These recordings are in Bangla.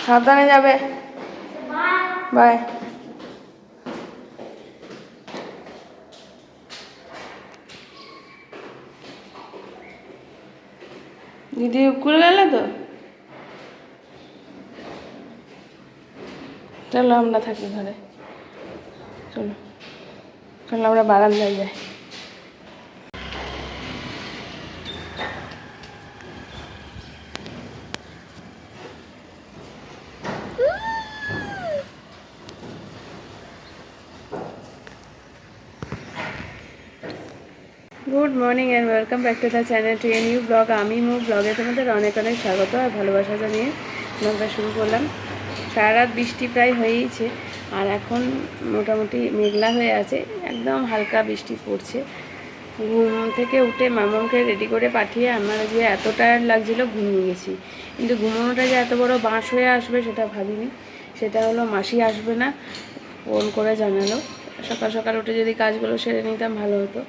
সাবধানে যাবে। বাই। দিদি স্কুল গেলে তো, চলো আমরা থাকি ঘরে। চলো চলো আমরা বারান্দায় যাই। Good morning and welcome back to the channel to a new blog. আমি মু ব্লগে তোমাদের অনেক অনেক স্বাগত আর ভালোবাসা জানিয়ে ব্লগটা শুরু করলাম। সারা রাত বৃষ্টি প্রায় হয়েইছে আর এখন মোটামুটি মেঘলা হয়ে আছে, একদম হালকা বৃষ্টি পড়ছে। ঘুম থেকে উঠে মামাকে রেডি করে পাঠিয়ে আমার যে এত টায়ার্ড লাগছিল ঘুমিয়ে গেছি, কিন্তু ঘুমানোটা যে এত বড় বাঁশ হয়ে আসবে সেটা ভাবিনি। সেটা হলো মাসি আসবে না, ফোন করে জানালো। সকাল সকাল উঠে যদি কাজগুলো সেরে নিতাম ভালো হতো।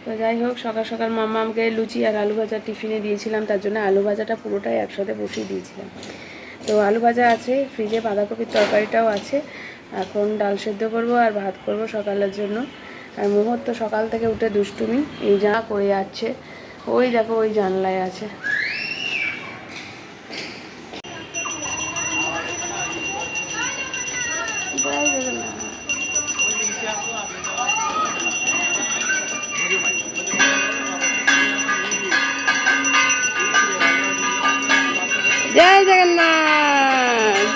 তো যাই হোক, সকাল সকাল মাম্মা আমাকে লুচি আর আলু ভাজা টিফিনে দিয়েছিলাম, তার জন্য আলু ভাজাটা পুরোটাই একসাথে বসিয়ে দিয়েছিলাম। তো আলু ভাজা আছে, ফ্রিজে বাঁধাকপির তরকারিটাও আছে। এখন ডাল সেদ্ধ করবো আর ভাত করব সকালের জন্য। আর মুহূর্ত সকাল থেকে উঠে দুষ্টুমি এই যা করে যাচ্ছে। ওই দেখো ওই জানলায় আছে। জয় জগন্নাথ।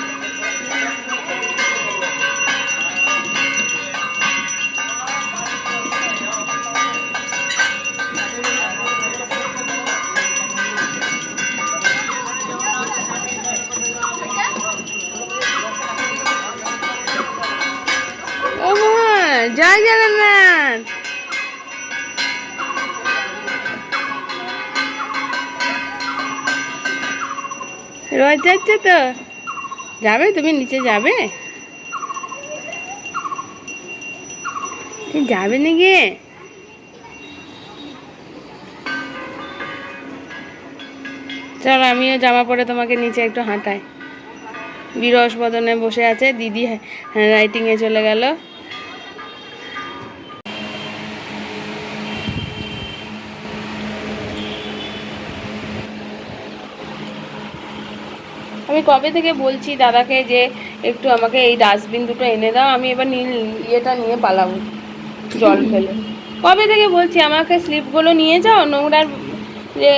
ও মা, জয় জগন্নাথ। রোজ যাচ্ছে তো, যাবে তুমি নিচে যাবে? যাবে নাকি? চলো আমিও জামা পরে তোমাকে নিচে একটু হাঁটাই। বিরস বদনে বসে আছে, দিদি হ্যান্ড রাইটিংয়ে চলে গেল। আমি কবে থেকে বলছি দাদাকে যে একটু আমাকে এই ডাস্টবিন দুটো এনে দাও, আমি এবার নীল ইয়েটা নিয়ে পালাবো জল ফেলে। কবে থেকে বলছি আমাকে স্লিপগুলো নিয়ে যাও, নোংরার যে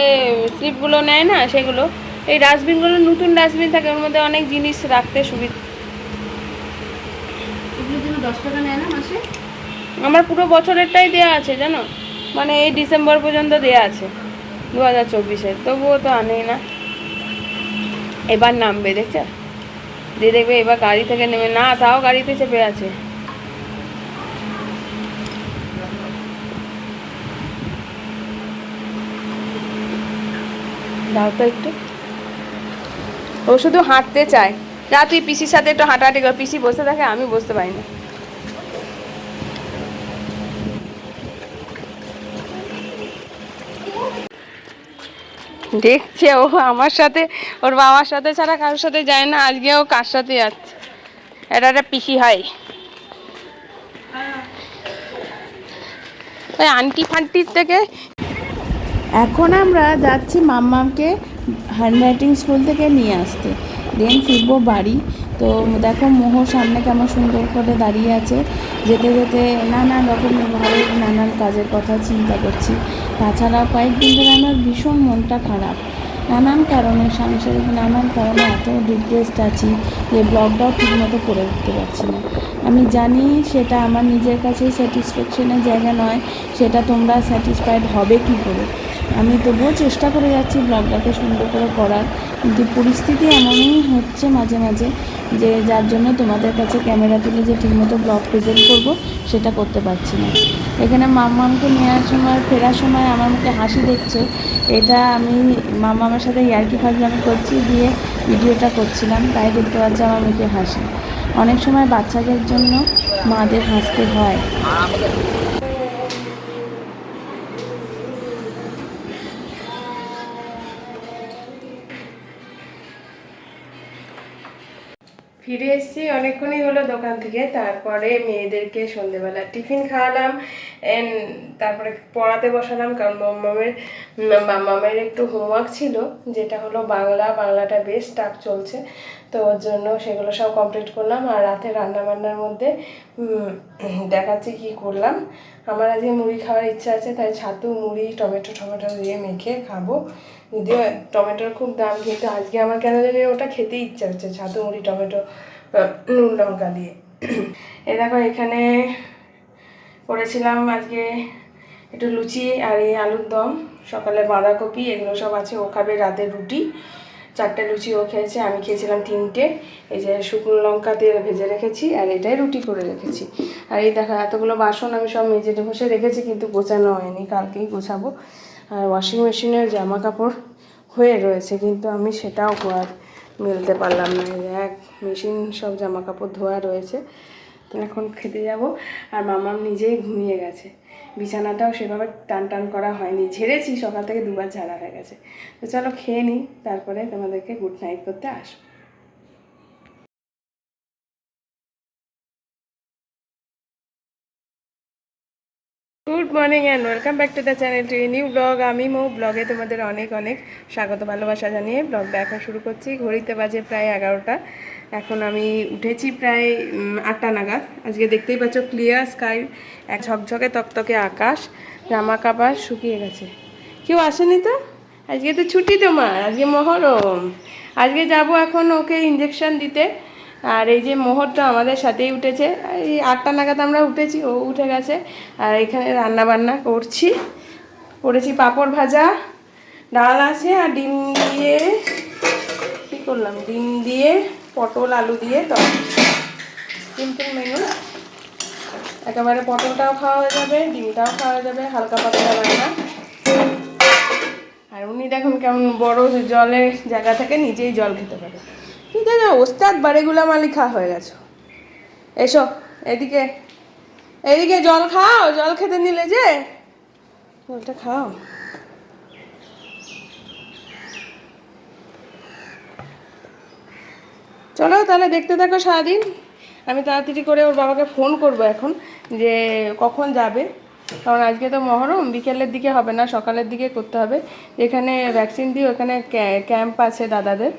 স্লিপগুলো নেয় না সেগুলো। এই ডাস্টবিনগুলো নতুন ডাস্টবিন থাকে, ওর মধ্যে অনেক জিনিস রাখতে সুবিধা। এগুলোর জন্য 10 টাকা নেয় না মাসে? আমার পুরো বছরেরটাই দেওয়া আছে জানো, মানে এই ডিসেম্বর পর্যন্ত দেওয়া আছে 2024-এর, তবুও তো আনেই না। এবার নামবে, দেখছো? দিয়ে দেখবে এবার গাড়ি থেকে নেমে না, তাও গাড়িতে চেপে আছে। দাও তো একটু। ও শুধু হাঁটতে চায়। যা তুই পিসির সাথে একটু হাঁটাহাঁটি কর। পিসি বসে থাকে, আমি বসতে পারি না। দেখছে ও আমার সাথে, ওর বাবার সাথে ছাড়া কারোর সাথে যায় না, আজকে ও কার সাথে যাচ্ছে। এটা একটা পিসি হয়, ওই আন্টি ফান্টির থেকে। এখন আমরা যাচ্ছি মাম্মামকে হ্যান্ডরাইটিং স্কুল থেকে নিয়ে আসতে, দেন ফিরবো বাড়ি। তো দেখো মোহর সামনে কেমন সুন্দর করে দাঁড়িয়ে আছে। যেতে যেতে নানান রকম ঘরের নানান কাজের কথা চিন্তা করছি। তাছাড়া কয়েকদিন ধরে আমার ভীষণ মনটা খারাপ, নানান কারণে, সাংসারিক নানান কারণে এত ডিপ্রেসড আছি যে ব্লগটাও ঠিকমতো করে উঠতে পারছি না। আমি জানি সেটা আমার নিজের কাছে স্যাটিসফ্যাকশনের জায়গা নয়, সেটা তোমরা স্যাটিসফাইড হবে কী করে। আমি তবুও চেষ্টা করে যাচ্ছি ব্লগটাকে সুন্দর করে করার, কিন্তু পরিস্থিতি এমনই হচ্ছে মাঝে মাঝে যে যার জন্য তোমাদের কাছে ক্যামেরা তুলে যে ঠিকমতো ব্লগ প্রেজেন্ট করবো সেটা করতে পারছি না। এখানে মাম্মামকে নেওয়ার সময়, ফেরার সময় আমার মুখে হাসি দেখছো, এটা আমি মাম্মামের সাথে ইয়ার্কি ফাজলামি করছি দিয়ে ভিডিওটা করছিলাম, তাই দেখতে পাচ্ছি আমার মুখে হাসি। অনেক সময় বাচ্চাদের জন্য মাদের হাসতে হয়। ফিরে এসেছি অনেকক্ষণই হলো দোকান থেকে। তারপরে মেয়েদেরকে সন্ধেবেলা টিফিন খাওয়ালাম, তারপরে পড়াতে বসালাম, কারণ মামের একটু হোমওয়ার্ক ছিল, যেটা হলো বাংলাটা বেশ টাফ চলছে, তো ওর জন্য সেগুলো সব কমপ্লিট করলাম। আর রাতে রান্নাবান্নার মধ্যে দেখাচ্ছি কি করলাম। আমার আজকে মুড়ি খাওয়ার ইচ্ছা আছে, তাই ছাতু মুড়ি টমেটো দিয়ে মেখে খাবো। যদিও টমেটোর খুব দাম, কিন্তু আজকে আমার কেন জানি ওটা খেতে ইচ্ছা হচ্ছে, ছাতু মুড়ি টমেটো নুন লঙ্কা দিয়ে। এ দেখো এখানে করেছিলাম আজকে একটু লুচি আর এই আলুর দম, সকালে বাঁধাকপি এগুলো সব আছে। ও খাবে রাতে রুটি, 4টে লুচি ও খেয়েছে, আমি খেয়েছিলাম 3টে। এই যে শুকনো লঙ্কা তেল ভেজে রেখেছি, আর এটাই রুটি করে রেখেছি। আর এই দেখো এতগুলো বাসন আমি সব মেজে ঘষে রেখেছি, কিন্তু গোছানো হয়নি, কালকেই গোছাবো। আর ওয়াশিং মেশিনের জামা কাপড় হয়ে রয়েছে, কিন্তু আমি সেটাও আর মেলতে পারলাম না। এক মেশিন সব জামা কাপড় ধোয়া রয়েছে। তো এখন খেতে যাব। আর মামাম নিজেই ঘুমিয়ে গেছে, বিছানাটাও সেভাবে টান করা হয়নি, ঝেড়েছি, সকাল থেকে 2বার ঝাড়া হয়ে গেছে। তো চলো খেয়ে নিই, তারপরে তোমাদেরকে গুড নাইট করতে আসবো। Good morning and welcome back to the channel to new blog. আমি ব্লগে তোমাদের অনেক অনেক স্বাগত ভালোবাসা জানিয়ে ব্লগটা এখন শুরু করছি। ঘড়িতে বাজে প্রায় 11টা। এখন আমি উঠেছি প্রায় 8টা নাগাদ। আজকে দেখতেই পাচ্ছ ক্লিয়ার স্কাই, এক ঝকঝকে তকতকে আকাশ, জামা কাপড় শুকিয়ে গেছে। কেউ আসেনি তো, আজকে তো ছুটি তোমার, আজকে মহরম। আজকে যাব এখন ওকে ইঞ্জেকশন দিতে। আর এই যে মোহরটা আমাদের সাথেই উঠেছে, এই 8টা নাগাদ আমরা উঠেছি, ও উঠে গেছে। আর এখানে রান্না বান্না করেছি পাঁপড় ভাজা, ডাল আছে, আর ডিম দিয়ে কী করলাম, ডিম দিয়ে পটল আলু দিয়ে, তো সিম্পল মেনু। একেবারে পটলটাও খাওয়া হয়ে যাবে, ডিমটাও খাওয়া যাবে, হালকা পাতলা রান্না। আর উনি দেখুন কেমন বড় জলের জায়গা থেকে নিজেই জল খেতে পারে। ঠিক আছে, ওস্তাদ বাড়িগুলা মালিকা হয়ে গেছো। এসো এদিকে, এদিকে জল খাও, জল খেতে নিলে যে জলটা খাও। চলো তাহলে দেখতে থাকো সারাদিন। আমি তাড়াতাড়ি করে ওর বাবাকে ফোন করব এখন, যে কখন যাবে, কারণ আজকে তো মহরম, বিকেলের দিকে হবে না, সকালের দিকে করতে হবে। এখানে ভ্যাকসিন দিয়ে ওখানে ক্যাম্প আছে দাদাদের,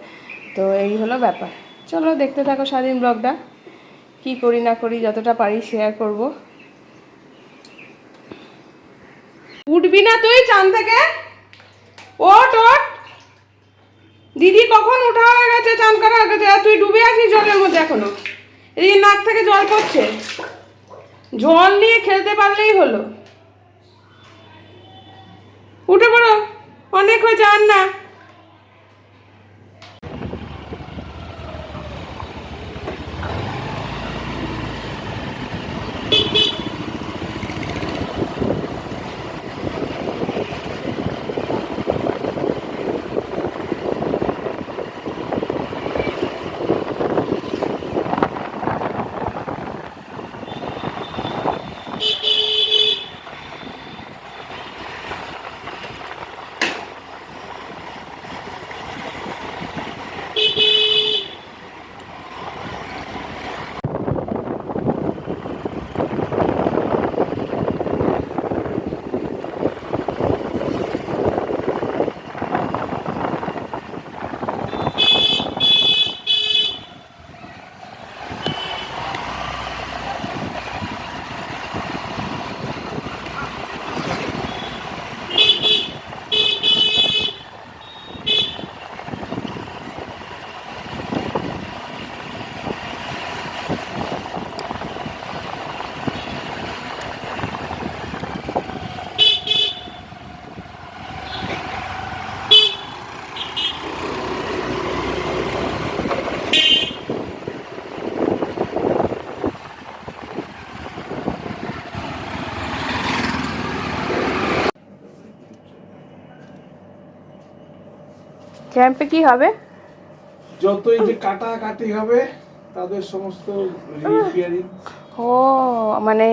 তো এই হলো ব্যাপার। চলো দেখতে থাকো সারাদিন ব্লগটা, কি করি না করি যতটা পারি শেয়ার করব। উঠবি না তুই চান থেকে? ওঠ ওঠ, দিদি কখন উঠা হয়ে গেছে, চান করা হয়ে গেছে, আর তুই ডুবে আছিস জলের মধ্যে এখনো। এই নাক থেকে জল পড়ছে, জল নিয়ে খেলতে পারলেই হলো। উঠে পড়ো, অনেক হয়েছে, আর না। ক্যাম্পে কি হবে? যত এই যে কাটাকাটি হবে তাদের সমস্ত রিপেয়ারিং। ও মানে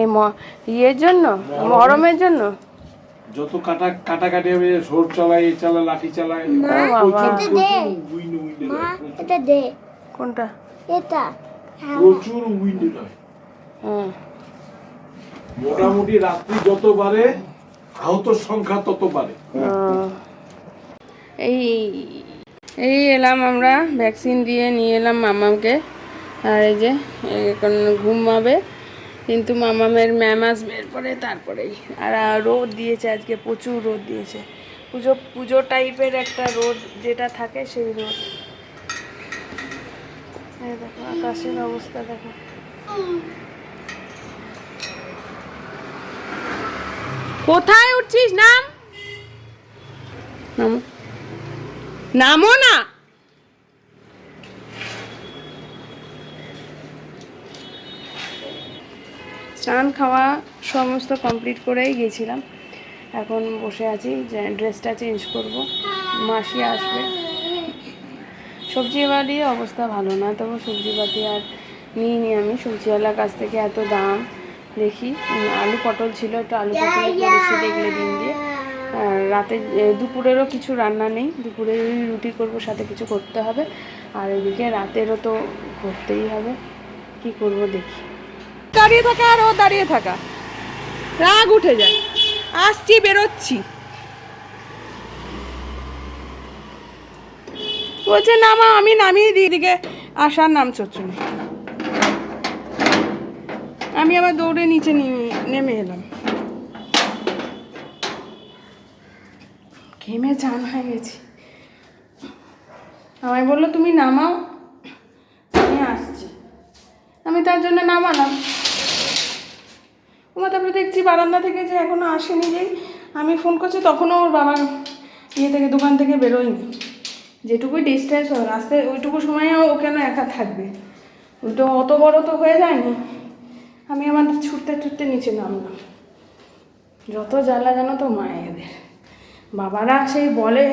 ইয়ের জন্য, মহরমের জন্য যত কাটাকাটি হবে, সোর চালাই, চালা লাঠি চালায়। বাবা, প্রচুর এটা দে। গুইনো মা এটা দে, কোনটা? এটা প্রচুর উইন্ড নয়, হ্যাঁ। মোটামুটি রাত্রি যত বাড়ে আহত সংখ্যা তত বাড়ে। এই এই এলাম আমরা ভ্যাকসিন দিয়ে নিয়ে এলাম মামাকে। আর এই যে এখন ঘুমাবে, কিন্তু মামামের ম্যাম আসবে এরপরে, তারপরেই। আর রোদ দিয়েছে আজকে, প্রচুর রোদ দিয়েছে, পুজো পুজো টাইপের একটা রোদ যেটা থাকে সেই রোদ। এই দেখো আকাশের অবস্থা দেখো। কোথায় উঠছিস? নাম, নামো, নামো না। স্নান খাওয়া সমস্ত কমপ্লিট করেই গেছিলাম, এখন বসে আছি, যে ড্রেসটা চেঞ্জ করব, মাসি আসবে। সবজিবাড়ির অবস্থা ভালো না, তবু সবজিপাতি আর নিইনি আমি। সবজিওয়ালার কাছ থেকে এত দাম দেখি। আলু পটল ছিল, একটু আলু পটল করেছি দেখলে ডিম দিয়ে। আর রাতে দুপুরেরও কিছু রান্না নেই, দুপুরে রুটি করব, সাথে কিছু করতে হবে। আর এদিকে রাতেরও তো করতেই হবে, কি করব দেখি। দাঁড়িয়ে থাকা আর ও দাঁড়িয়ে থাকা, রাগ উঠে যায়। আসছি, বেরোচ্ছি, বলছে নামা, আমি নামিয়ে দিই, দিকে আসার নাম চলছে না। আমি আবার দৌড়ে নিচে নেমে এলাম, ঘেমে চান হয়ে গেছি। আমায় বললো তুমি নামাও, আমি আসছি। আমি তার জন্য নামালাম। ওমা তারপরে দেখছি বারান্দা থেকে যে এখনো আসেনি, যেই আমি ফোন করছি তখনও ওর বাবা ইয়ে থেকে, দোকান থেকে বেরোয়নি। যেটুকুই ডিস্টেন্স হয় রাস্তায়, ওইটুকু সময় ও কেন একা থাকবে? ওইটা অত বড় তো হয়ে যায়নি। আমি আমার ছুটতে ছুটতে নিচে নামলাম। যত জ্বালা জানো তো মায়েদের, বাবারা সেই বলে,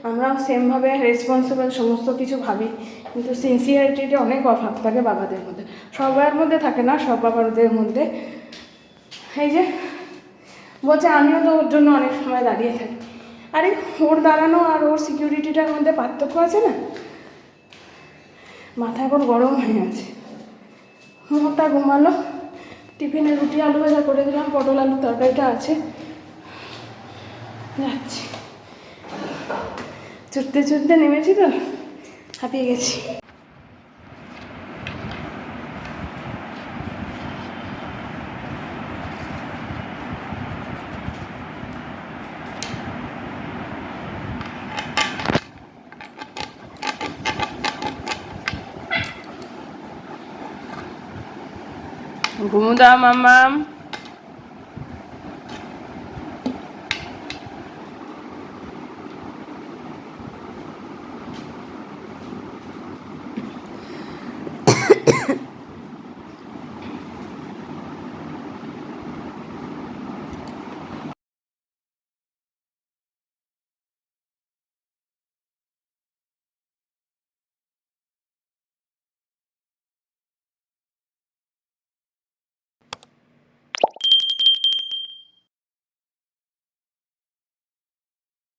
আমরাও সেমভাবে রেসপন্সিবল সমস্ত কিছু ভাবি, কিন্তু সিনসিয়ারিটির অনেক অভাব থাকে বাবাদের মধ্যে। সবার মধ্যে থাকে না, সব বাবাদের মধ্যে। এই যে বলছে আমিও তো ওর জন্য অনেক সময় দাঁড়িয়ে থাকি। আরে ওর দাঁড়ানো আর ওর সিকিউরিটিটার মধ্যে পার্থক্য আছে না? মাথা এখন গরম হয়ে আছে। মোটা ঘুমালো, টিফিনে রুটি আলু ভাজা করে দিলাম, পটল আলু তরকারিটা আছে, যাচ্ছি। ছুটতে ছুটতে নেমেছি তো, হাঁপিয়ে গেছি। ঘুমু দাও মাম্মাম।